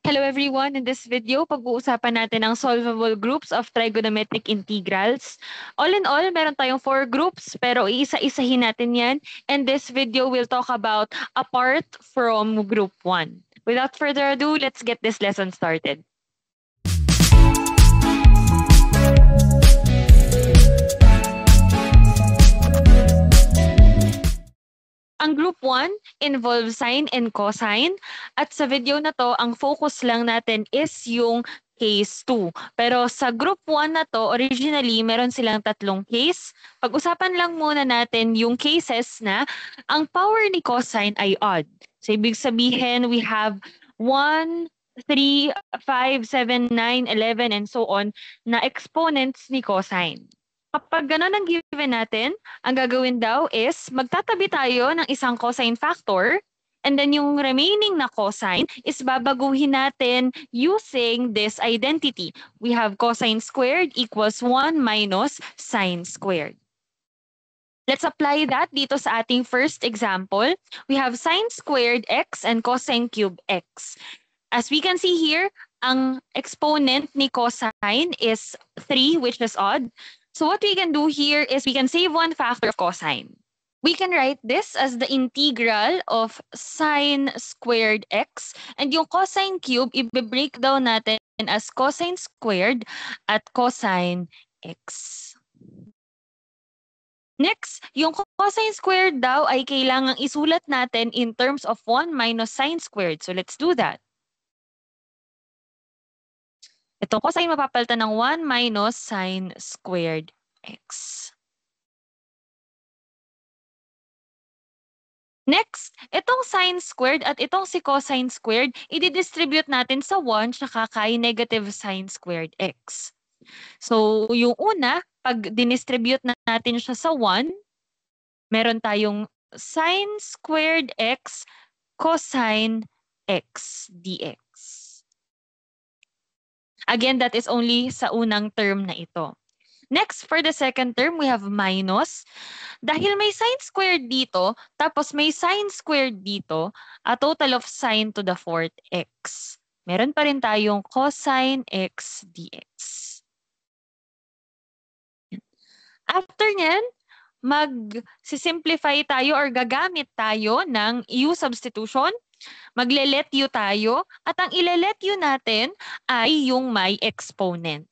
Hello everyone! In this video, pag-uusapan natin ang solvable groups of trigonometric integrals. All in all, meron tayong 4 groups pero iisa-isahin natin yan. And this video will talk about apart from group 1. Without further ado, let's get this lesson started. Ang group 1 involves sine and cosine. At sa video na to, ang focus lang natin is yung case 2. Pero sa group 1 na to, originally, meron silang tatlong case. Pag-usapan lang muna natin yung cases na ang power ni cosine ay odd. So, ibig sabihin, we have 1, 3, 5, 7, 9, 11, and so on na exponents ni cosine. Kapag gano'n ang given natin, ang gagawin daw is magtatabi tayo ng isang cosine factor and then yung remaining na cosine is babaguhin natin using this identity. We have cosine squared equals 1 minus sine squared. Let's apply that dito sa ating first example. We have sine squared x and cosine cube x. As we can see here, ang exponent ni cosine is 3, which is odd. So what we can do here is we can save one factor of cosine. We can write this as the integral of sine squared x. And yung cosine cube, i-break down natin as cosine squared at cosine x. Next, yung cosine squared daw ay kailangang isulat natin in terms of 1 minus sine squared. So let's do that. Itong cosine mapapalitan ng 1 minus sine squared x. Next, itong sine squared at itong si cosine squared, i-distribute natin sa 1 tsaka kay negative sine squared x. So, yung una, pag dinistribute natin siya sa 1, meron tayong sine squared x cosine x dx. Again, that is only sa unang term na ito. Next, for the second term, we have minus. Dahil may sine squared dito, tapos may sine squared dito, a total of sine to the fourth x. Meron pa rin tayong cosine x dx. After nyan, mag-simplify tayo or gagamit tayo ng u substitution. Magle-let u tayo at ang ile-let u natin ay yung may exponent.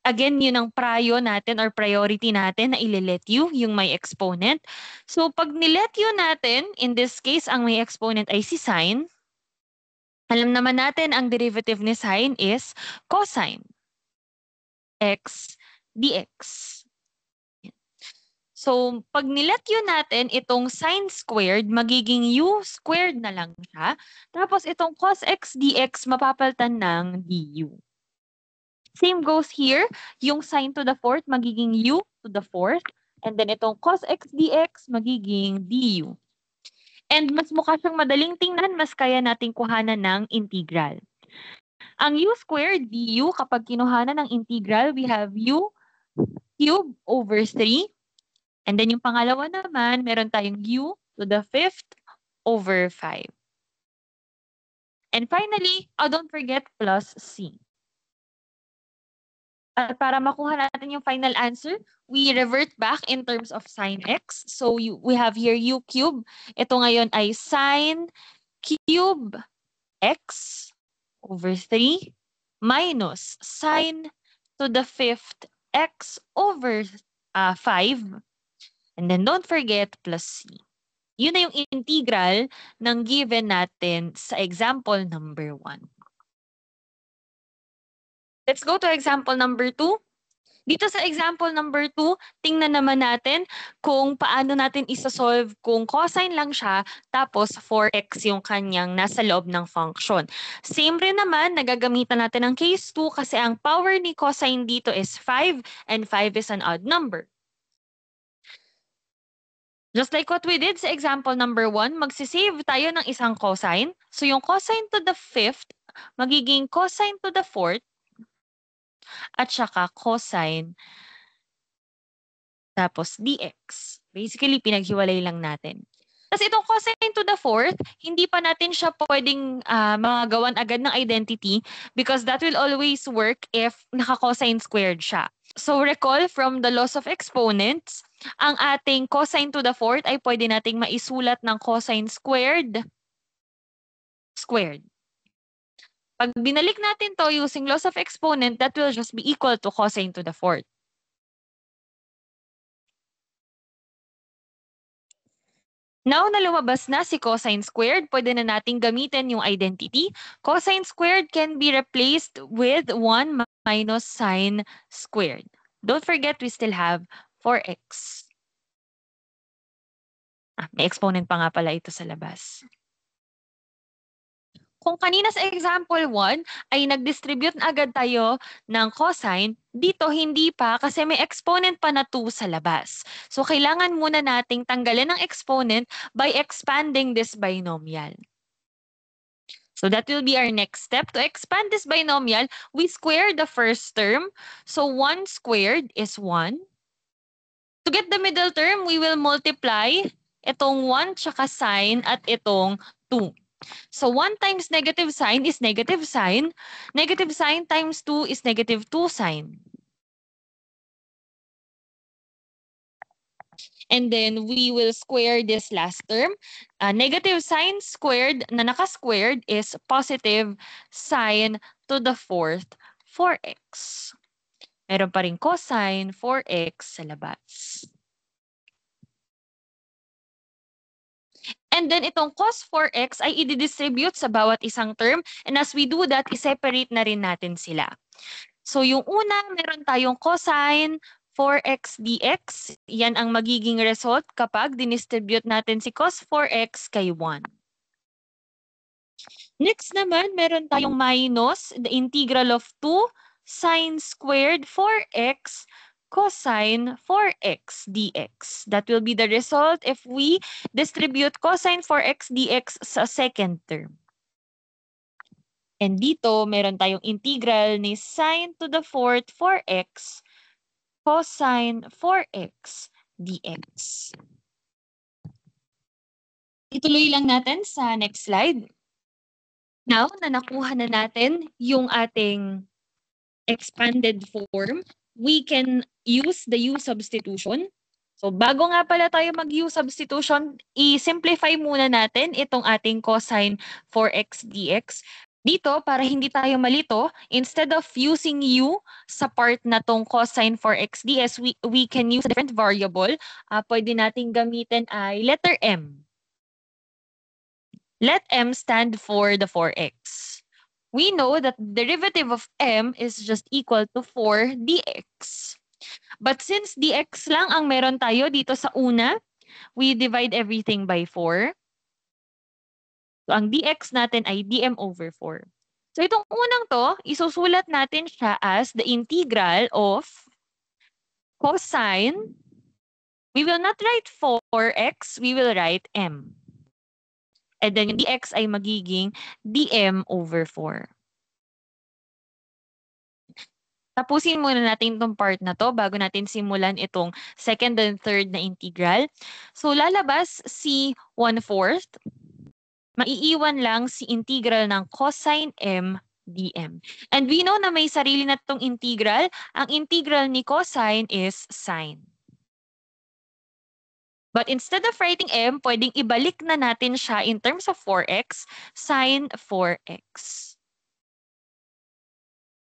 Again, yun ang prio natin or priority natin na ile-let u, yung may exponent. So pag ni-let u natin, in this case, ang may exponent ay si sine. Alam naman natin ang derivative ni sine is cosine x dx. So, pag nilet u natin, itong sine squared, magiging u squared na lang siya. Tapos itong cos x dx, mapapalitan ng du. Same goes here. Yung sine to the fourth, magiging u to the fourth. And then itong cos x dx, magiging du. And mas mukha siyang madaling tingnan, mas kaya nating kuhanan ng integral. Ang u squared du, kapag kinuhanan ng integral, we have u cube over 3. And then yung pangalawa naman, meron tayong u to the fifth over 5. And finally, don't forget plus c. At para makuha natin yung final answer, we revert back in terms of sine x. So we have here u cube. Ito ngayon ay sine cube x over 3 minus sine to the fifth x over 5. And then don't forget plus c. Yun na yung integral ng given natin sa example number 1. Let's go to example number 2. Dito sa example number 2, tingnan naman natin kung paano natin isa-solve kung cosine lang siya tapos 4x yung kanyang nasa loob ng function. Same rin naman, nagagamitan natin ang case 2 kasi ang power ni cosine dito is 5 and 5 is an odd number. Just like what we did sa example number 1, magsisave tayo ng isang cosine. So yung cosine to the fifth, magiging cosine to the fourth, at saka cosine, tapos dx. Basically, pinaghiwalay lang natin. Tapos itong cosine to the fourth, hindi pa natin siya pwedeng magawan agad ng identity because that will always work if naka-cosine squared siya. So recall from the laws of exponents, ang ating cosine to the fourth ay pwede nating maisulat ng cosine squared. Pag binalik natin to using laws of exponent, that will just be equal to cosine to the fourth. Now na lumabas na si cosine squared, pwede na nating gamitin yung identity. Cosine squared can be replaced with 1 minus sine squared. Don't forget, we still have 4x. May exponent pa nga pala ito sa labas. Kung kanina sa example 1 ay nag-distribute na agad tayo ng cosine, dito hindi pa kasi may exponent pa na 2 sa labas. So kailangan muna nating tanggalin ang exponent by expanding this binomial. So that will be our next step. To expand this binomial, we square the first term. So 1 squared is 1. To get the middle term, we will multiply itong 1 tsaka sine at itong 2. So 1 times negative sign is negative sign. Negative sign times 2 is negative 2 sign. And then we will square this last term. Negative sign squared na naka-squared is positive sine to the fourth 4x. Meron pa rin cosine 4x sa labas. And then itong cos 4x ay i-distribute sa bawat isang term. And as we do that, i-separate na rin natin sila. So yung una, meron tayong cosine 4x dx. Yan ang magiging result kapag dinistribute natin si cos 4x kay 1. Next naman, meron tayong minus the integral of 2 sine squared 4x cosine 4x dx. That will be the result if we distribute cosine 4x dx sa second term. And dito, meron tayong integral ni sine to the fourth 4x cosine 4x dx. Ituloy lang natin sa next slide. Now, na nakuha na natin yung ating expanded form, we can use the U substitution. So bago nga pala tayo mag-U substitution, i-simplify muna natin itong ating cosine 4x dx. Dito, para hindi tayo malito, instead of using U sa part na tong cosine 4x dx, we can use a different variable. Pwede nating gamitin ay letter M. Let M stand for the 4x. We know that the derivative of M is just equal to 4 dx. But since dx lang ang meron tayo dito sa una, we divide everything by 4. So ang dx natin ay dm over 4. So itong unang to, isusulat natin siya as the integral of cosine. We will not write 4x, we will write m. And then yung dx ay magiging dm over 4. Tapusin muna natin itong part na to bago natin simulan itong second and third na integral. So lalabas si 1/4. Maiiwan lang si integral ng cosine m dm. And we know na may sarili na itong integral. Ang integral ni cosine is sine. But instead of writing m, pwedeng ibalik na natin siya in terms of 4x, sine 4x.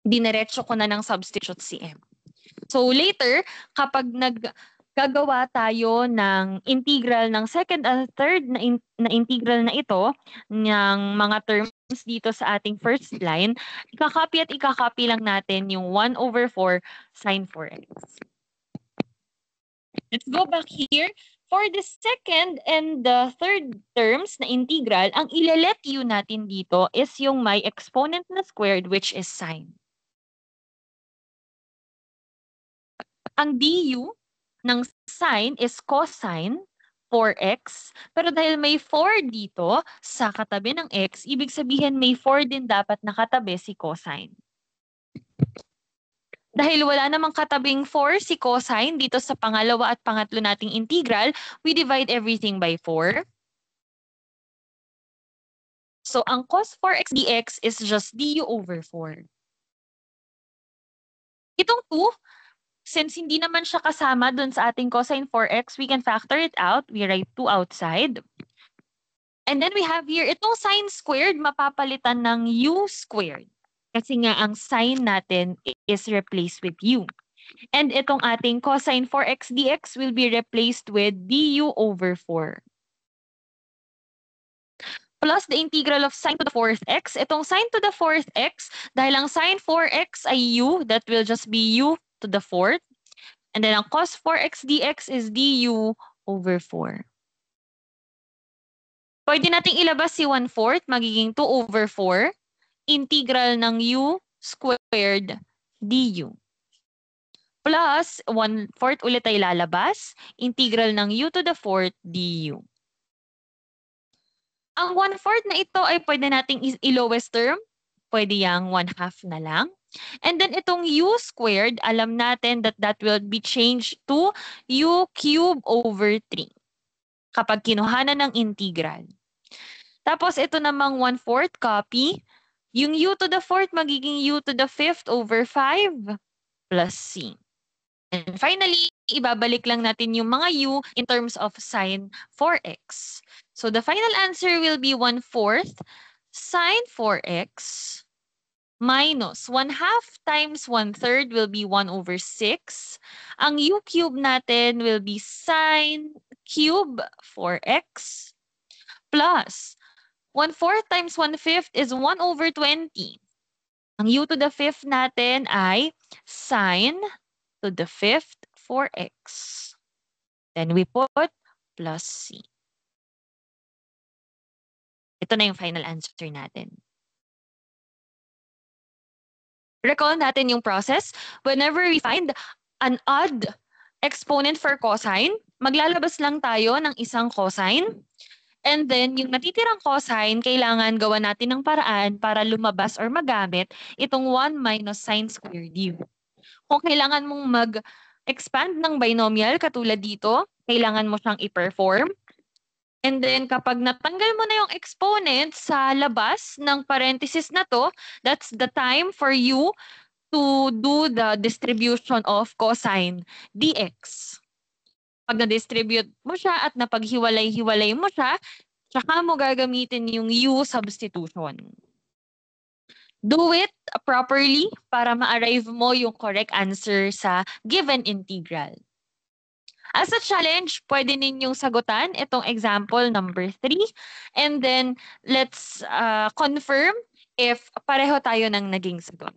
Diniretso ko na ng substitute si m. So later, kapag gagawa tayo ng integral ng second and third na integral na ito, ng mga terms dito sa ating first line, ikakopy at ikakopy lang natin yung 1 over 4 sine 4x. Let's go back here. For the second and the third terms na integral, ang ile-let u natin dito is yung may exponent na squared, which is sine. Ang du ng sine is cosine 4x. Pero dahil may 4 dito sa katabi ng x, ibig sabihin may 4 din dapat nakatabi si cosine. Dahil wala namang katabing 4 si cosine dito sa pangalawa at pangatlo nating integral, we divide everything by 4. So, ang cos 4x dx is just du over 4. Itong 2, since hindi naman siya kasama dun sa ating cosine 4x, we can factor it out. We write 2 outside. And then we have here, itong sine squared, mapapalitan ng u squared. Kasi nga, ang sine natin is replaced with u. And itong ating cosine 4x dx will be replaced with du over 4. Plus the integral of sine to the 4th x. Itong sine to the 4th x, dahil ang sine 4x ay u, that will just be u to the 4th. And then ang cos 4x dx is du over 4. Pwede nating ilabas si 1/4, magiging 2 over 4. Integral ng u squared du. Plus, 1/4 ulit ay lalabas. Integral ng u to the 4th du. Ang 1/4 na ito ay pwede nating i-lowest term. Pwede yang 1/2 na lang. And then itong u squared, alam natin that will be changed to u cube over 3 kapag kinuhanan ng integral. Tapos ito namang 1/4 copy. Yung u to the 4th magiging u to the 5th over 5 plus c. And finally, ibabalik lang natin yung mga u in terms of sine 4x. So the final answer will be 1/4 sine 4x minus 1/2 times 1/3 will be 1 over 6. Ang u cube natin will be sine cube 4x plus 1/4 times 1/5 is 1 over 20. Ang u to the 5th natin ay sine to the 5th 4x. Then we put plus c. Ito na yung final answer natin. Recall natin yung process. Whenever we find an odd exponent for cosine, maglalabas lang tayo ng isang cosine. And then, yung natitirang cosine, kailangan gawa natin ng paraan para lumabas or magamit itong 1 minus sine squared u. Kung kailangan mong mag-expand ng binomial katulad dito, kailangan mo siyang i-perform. And then, kapag natanggal mo na yung exponent sa labas ng parenthesis na to, that's the time for you to do the distribution of cosine dx. Pag na-distribute mo siya at napaghiwalay-hiwalay mo siya, tsaka mo gagamitin yung u substitution. Do it properly para ma-arrive mo yung correct answer sa given integral. As a challenge, pwede ninyong sagutan itong example number 3. And then, let's confirm if pareho tayo ng naging sagot.